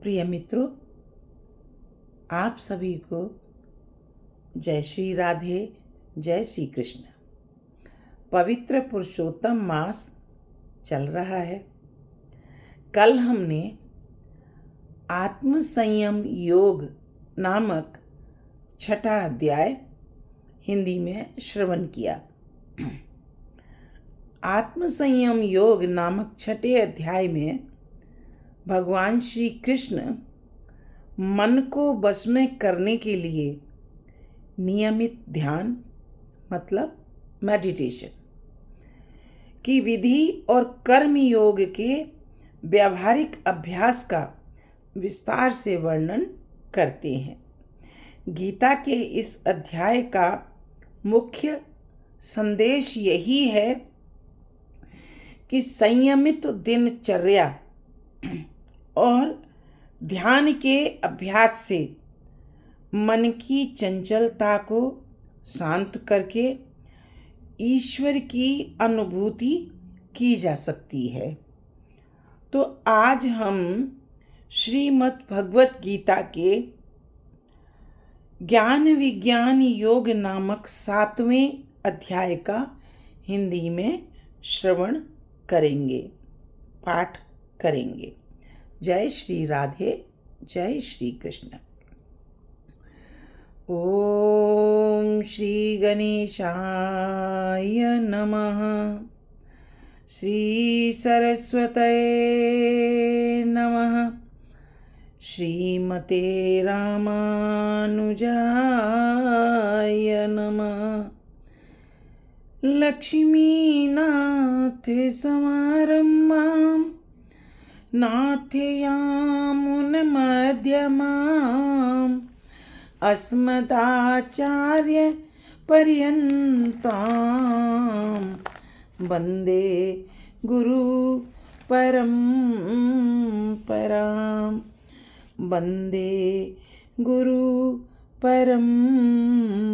प्रिय मित्रों, आप सभी को जय श्री राधे, जय श्री कृष्ण। पवित्र पुरुषोत्तम मास चल रहा है। कल हमने आत्म संयम योग नामक छठा अध्याय हिंदी में श्रवण किया। आत्म संयम योग नामक छठे अध्याय में भगवान श्री कृष्ण मन को बस में करने के लिए नियमित ध्यान मतलब मेडिटेशन की विधि और कर्म योग के व्यावहारिक अभ्यास का विस्तार से वर्णन करते हैं। गीता के इस अध्याय का मुख्य संदेश यही है कि संयमित दिनचर्या और ध्यान के अभ्यास से मन की चंचलता को शांत करके ईश्वर की अनुभूति की जा सकती है। तो आज हम श्रीमद् भगवत गीता के ज्ञान विज्ञान योग नामक 7वें अध्याय का हिंदी में श्रवण करेंगे, पाठ करेंगे। जय श्री राधे, जय श्री कृष्ण। ओम श्री गणेशाय नमः, श्री सरस्वतये नमः, श्रीमते रामानुजाय नमः। लक्ष्मीनाथ समारम्भां नाथयामुनमध्यमाम् अस्मदाचार्य पर्यन्तां वन्दे गुरु परम्परां, वन्दे गुरु परम्परां।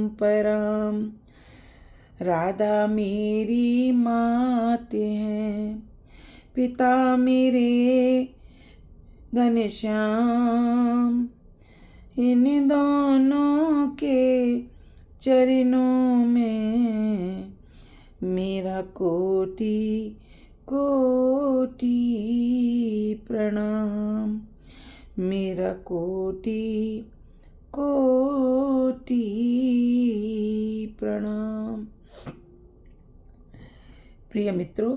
राधा मेरी मात है, पिता मेरे घनश्याम, इन दोनों के चरणों में मेरा कोटि कोटि प्रणाम, मेरा कोटि कोटि प्रणाम। प्रिय मित्रों,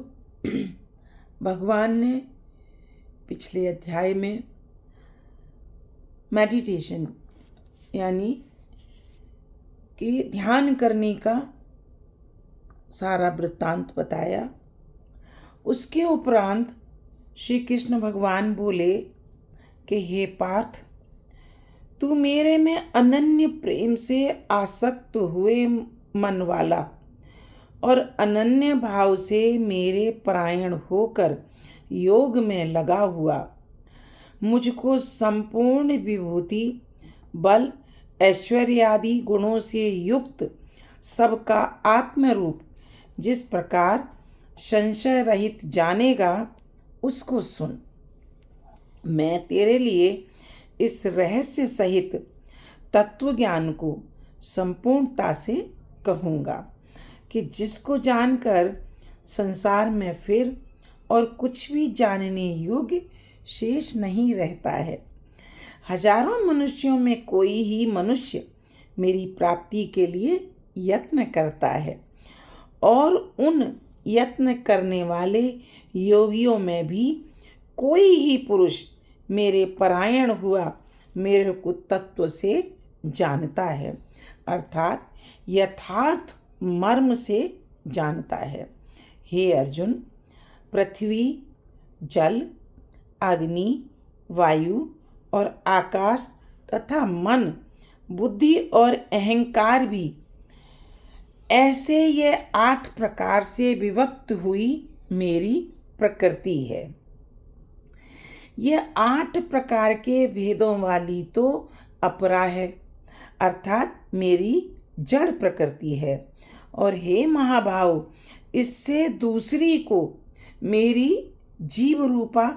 भगवान ने पिछले अध्याय में मेडिटेशन यानी कि ध्यान करने का सारा वृत्तांत बताया। उसके उपरांत श्री कृष्ण भगवान बोले कि हे पार्थ, तू मेरे में अनन्य प्रेम से आसक्त हुए मन वाला और अनन्य भाव से मेरे परायण होकर योग में लगा हुआ, मुझको संपूर्ण विभूति, बल, ऐश्वर्य आदि गुणों से युक्त सबका आत्म रूप जिस प्रकार संशय रहित जानेगा, उसको सुन। मैं तेरे लिए इस रहस्य सहित तत्व ज्ञान को संपूर्णता से कहूँगा कि जिसको जानकर संसार में फिर और कुछ भी जानने योग्य शेष नहीं रहता है। हजारों मनुष्यों में कोई ही मनुष्य मेरी प्राप्ति के लिए यत्न करता है, और उन यत्न करने वाले योगियों में भी कोई ही पुरुष मेरे परायण हुआ मेरे को तत्व से जानता है, अर्थात यथार्थ मर्म से जानता है। हे अर्जुन, पृथ्वी, जल, अग्नि, वायु और आकाश तथा मन, बुद्धि और अहंकार भी ऐसे ये 8 प्रकार से विभक्त हुई मेरी प्रकृति है। ये 8 प्रकार के भेदों वाली तो अपरा है, अर्थात मेरी जड़ प्रकृति है। और हे महाभाव, इससे दूसरी को मेरी जीव रूपा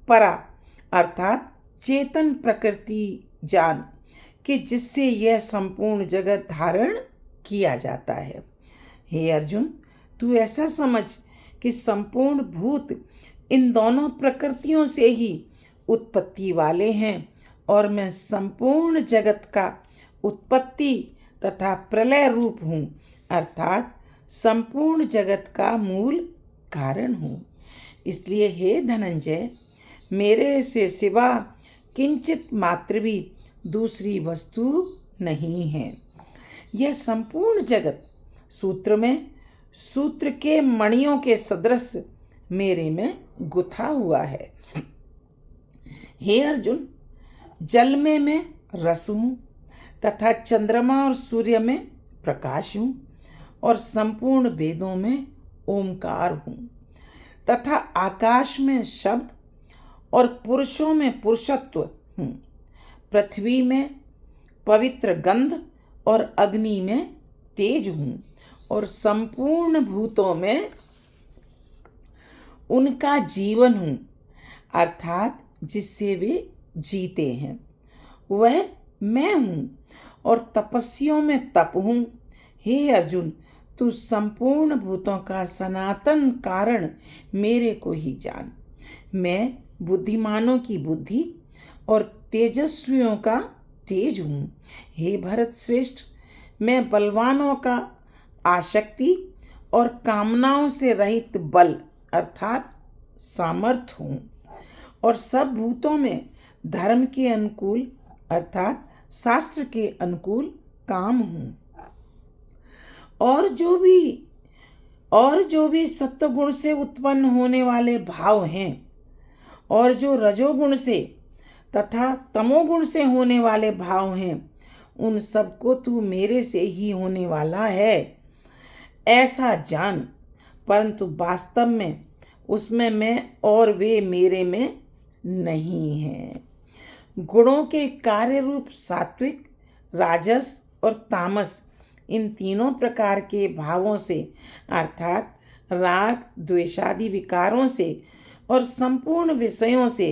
परा अर्थात चेतन प्रकृति जान कि जिससे यह संपूर्ण जगत धारण किया जाता है। हे अर्जुन, तू ऐसा समझ कि संपूर्ण भूत इन दोनों प्रकृतियों से ही उत्पत्ति वाले हैं और मैं संपूर्ण जगत का उत्पत्ति तथा प्रलय रूप हूँ, अर्थात संपूर्ण जगत का मूल कारण हूँ। इसलिए हे धनंजय, मेरे से सिवा किंचित मात्र भी दूसरी वस्तु नहीं है। यह संपूर्ण जगत सूत्र में सूत्र के मणियों के सदृश मेरे में गुथा हुआ है। हे अर्जुन, जल में मैं रस हूँ तथा चंद्रमा और सूर्य में प्रकाश हूँ और संपूर्ण वेदों में ओमकार हूँ तथा आकाश में शब्द और पुरुषों में पुरुषत्व हूँ। पृथ्वी में पवित्र गंध और अग्नि में तेज हूँ और संपूर्ण भूतों में उनका जीवन हूँ, अर्थात जिससे वे जीते हैं वह मैं हूँ और तपस्वियों में तप हूँ। हे अर्जुन, तू संपूर्ण भूतों का सनातन कारण मेरे को ही जान। मैं बुद्धिमानों की बुद्धि और तेजस्वियों का तेज हूँ। हे भरत श्रेष्ठ, मैं बलवानों का आसक्ति और कामनाओं से रहित बल अर्थात सामर्थ हूँ और सब भूतों में धर्म के अनुकूल अर्थात शास्त्र के अनुकूल काम हूँ। और जो भी सत्वगुण से उत्पन्न होने वाले भाव हैं और जो रजोगुण से तथा तमोगुण से होने वाले भाव हैं, उन सबको तू मेरे से ही होने वाला है ऐसा जान, परंतु वास्तव में उसमें मैं और वे मेरे में नहीं हैं। गुणों के कार्य रूप सात्विक, राजस और तामस, इन तीनों प्रकार के भावों से अर्थात राग द्वेषादि विकारों से और संपूर्ण विषयों से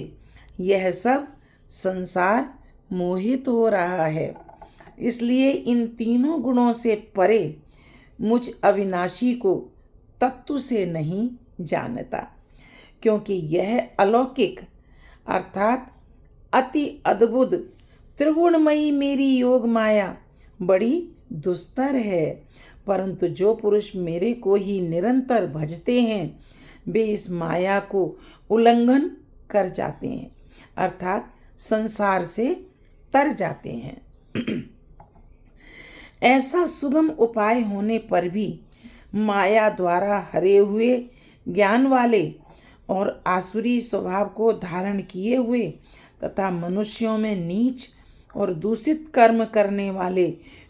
यह सब संसार मोहित हो रहा है। इसलिए इन तीनों गुणों से परे मुझ अविनाशी को तत्व से नहीं जानता, क्योंकि यह अलौकिक अर्थात अति अद्भुत त्रिगुणमयी मेरी योग माया बड़ी दुस्तर है। परंतु जो पुरुष मेरे को ही निरंतर भजते हैं वे इस माया को उल्लंघन कर जाते हैं अर्थात संसार से तर जाते हैं। ऐसा सुगम उपाय होने पर भी माया द्वारा हरे हुए ज्ञान वाले और आसुरी स्वभाव को धारण किए हुए तथा मनुष्यों में नीच और दूषित कर्म करने वाले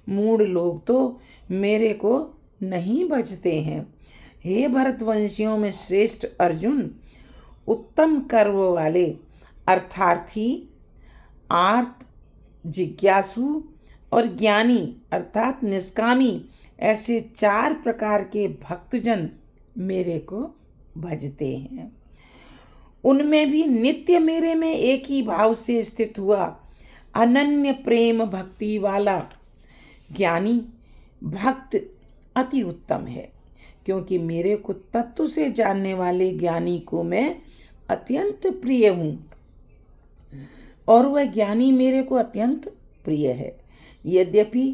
मूढ़ लोग तो मेरे को नहीं भजते हैं। हे भरतवंशियों में श्रेष्ठ अर्जुन, उत्तम कर्म वाले अर्थार्थी, आर्त, जिज्ञासु और ज्ञानी अर्थात निष्कामी ऐसे 4 प्रकार के भक्तजन मेरे को भजते हैं। उनमें भी नित्य मेरे में एक ही भाव से स्थित हुआ अनन्य प्रेम भक्ति वाला ज्ञानी भक्त अति उत्तम है, क्योंकि मेरे को तत्व से जानने वाले ज्ञानी को मैं अत्यंत प्रिय हूँ और वह ज्ञानी मेरे को अत्यंत प्रिय है। यद्यपि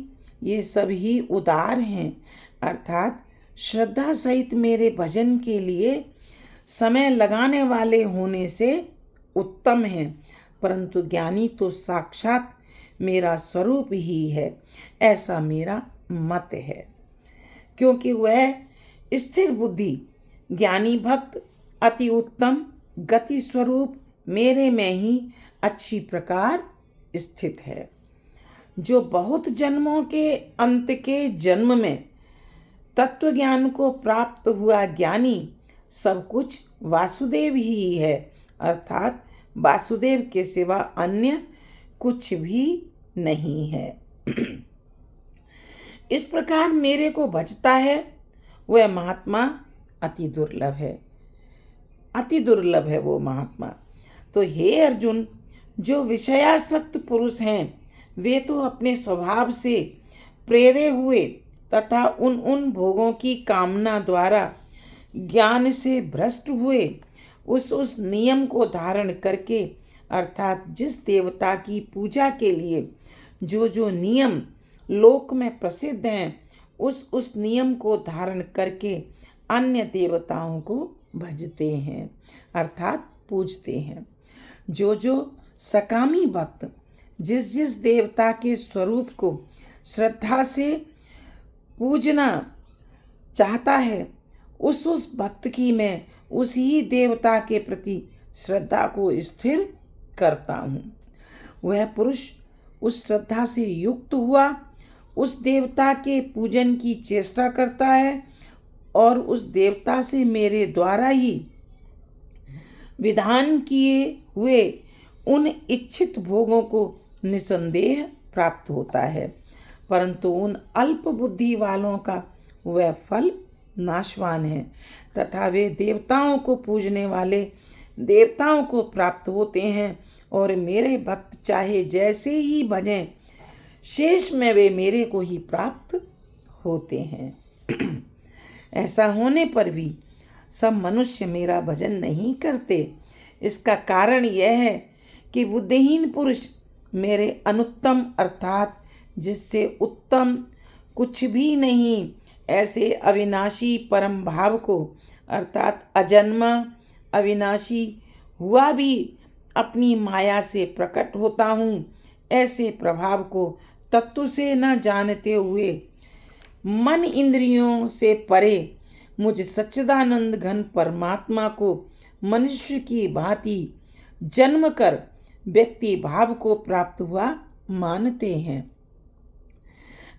ये सभी उदार हैं अर्थात श्रद्धा सहित मेरे भजन के लिए समय लगाने वाले होने से उत्तम हैं, परंतु ज्ञानी तो साक्षात मेरा स्वरूप ही है ऐसा मेरा मत है, क्योंकि वह स्थिर बुद्धि ज्ञानी भक्त अति उत्तम गति स्वरूप मेरे में ही अच्छी प्रकार स्थित है। जो बहुत जन्मों के अंत के जन्म में तत्व ज्ञान को प्राप्त हुआ ज्ञानी सब कुछ वासुदेव ही है अर्थात वासुदेव के सिवा अन्य कुछ भी नहीं है। इस प्रकार मेरे को भजता है वह महात्मा अति दुर्लभ है, अति दुर्लभ है वो महात्मा। तो हे अर्जुन, जो विषयासक्त पुरुष हैं वे तो अपने स्वभाव से प्रेरे हुए तथा उन भोगों की कामना द्वारा ज्ञान से भ्रष्ट हुए उस नियम को धारण करके, अर्थात जिस देवता की पूजा के लिए जो नियम लोक में प्रसिद्ध हैं उस नियम को धारण करके अन्य देवताओं को भजते हैं, अर्थात पूजते हैं। जो सकामी भक्त जिस देवता के स्वरूप को श्रद्धा से पूजना चाहता है उस भक्त की मैं उसी देवता के प्रति श्रद्धा को स्थिर करता हूँ। वह पुरुष उस श्रद्धा से युक्त हुआ उस देवता के पूजन की चेष्टा करता है और उस देवता से मेरे द्वारा ही विधान किए हुए उन इच्छित भोगों को निसंदेह प्राप्त होता है, परंतु उन अल्प बुद्धि वालों का वह फल नाशवान है तथा वे देवताओं को पूजने वाले देवताओं को प्राप्त होते हैं और मेरे भक्त चाहे जैसे ही भजें शेष में वे मेरे को ही प्राप्त होते हैं। ऐसा होने पर भी सब मनुष्य मेरा भजन नहीं करते। इसका कारण यह है कि बुद्धिहीन पुरुष मेरे अनुत्तम अर्थात जिससे उत्तम कुछ भी नहीं ऐसे अविनाशी परम भाव को, अर्थात अजन्मा अविनाशी हुआ भी अपनी माया से प्रकट होता हूँ, ऐसे प्रभाव को तत्व से न जानते हुए मन इंद्रियों से परे मुझ सच्चिदानंद घन परमात्मा को मनुष्य की भांति जन्म कर व्यक्ति भाव को प्राप्त हुआ मानते हैं।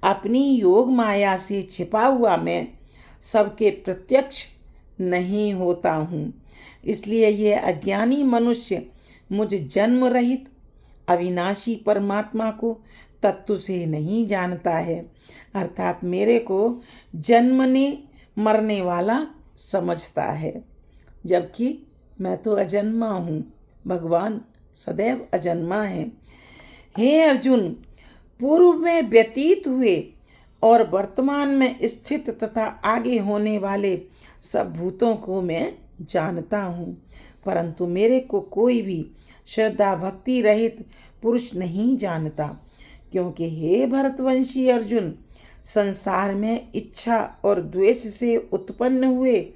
अपनी योग माया से छिपा हुआ मैं सबके प्रत्यक्ष नहीं होता हूँ, इसलिए ये अज्ञानी मनुष्य मुझ जन्म रहित अविनाशी परमात्मा को तत्व से नहीं जानता है, अर्थात मेरे को जन्मने मरने वाला समझता है, जबकि मैं तो अजन्मा हूँ। भगवान सदैव अजन्मा है। हे अर्जुन, पूर्व में व्यतीत हुए और वर्तमान में स्थित तथा आगे होने वाले सब भूतों को मैं जानता हूँ, परंतु मेरे को कोई भी श्रद्धा भक्ति रहित पुरुष नहीं जानता, क्योंकि हे भरतवंशी अर्जुन, संसार में इच्छा और द्वेष से उत्पन्न हुए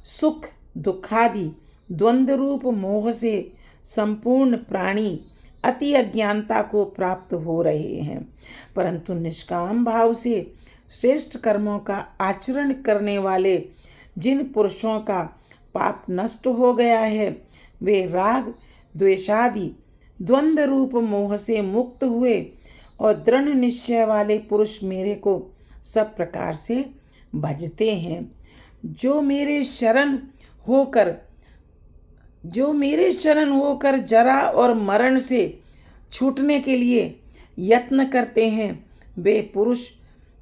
सुख दुखादि द्वंद्व रूप मोह से संपूर्ण प्राणी अति अज्ञानता को प्राप्त हो रहे हैं, परंतु निष्काम भाव से श्रेष्ठ कर्मों का आचरण करने वाले जिन पुरुषों का पाप नष्ट हो गया है वे राग द्वेषादि द्वंद्व रूप मोह से मुक्त हुए और दृढ़ निश्चय वाले पुरुष मेरे को सब प्रकार से भजते हैं। जो मेरे शरण होकर जरा और मरण से छूटने के लिए यत्न करते हैं वे पुरुष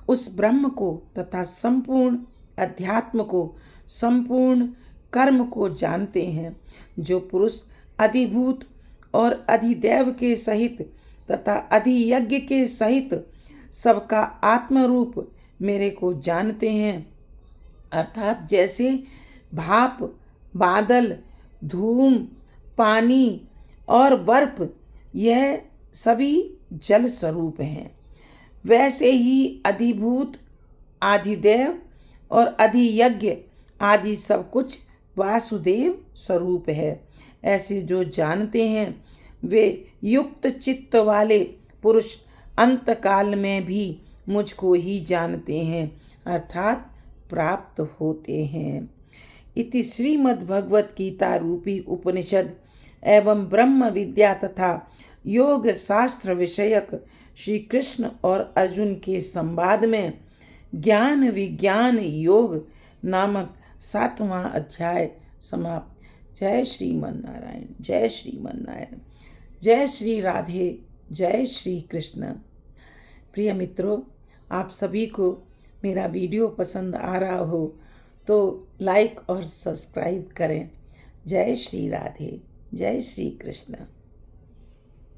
उस ब्रह्म को तथा संपूर्ण अध्यात्म को संपूर्ण कर्म को जानते हैं। जो पुरुष अधिभूत और अधिदैव के सहित तथा अधियज्ञ के सहित सबका आत्मरूप मेरे को जानते हैं, अर्थात जैसे भाप बादल धूम पानी और बर्फ यह सभी जल स्वरूप हैं, वैसे ही अधिभूत आदिदेव और अधियज्ञ आदि सब कुछ वासुदेव स्वरूप है। ऐसे जो जानते हैं वे युक्त चित्त वाले पुरुष अंतकाल में भी मुझको ही जानते हैं, अर्थात प्राप्त होते हैं। इति श्रीमद्भगवत गीता रूपी उपनिषद एवं ब्रह्म विद्या तथा योग शास्त्र विषयक श्री कृष्ण और अर्जुन के संवाद में ज्ञान विज्ञान योग नामक 7वां अध्याय समाप्त। जय श्रीमन नारायण, जय श्रीमन नारायण, जय श्री राधे, जय श्री कृष्ण। प्रिय मित्रों, आप सभी को मेरा वीडियो पसंद आ रहा हो तो लाइक और सब्सक्राइब करें। जय श्री राधे, जय श्री कृष्ण।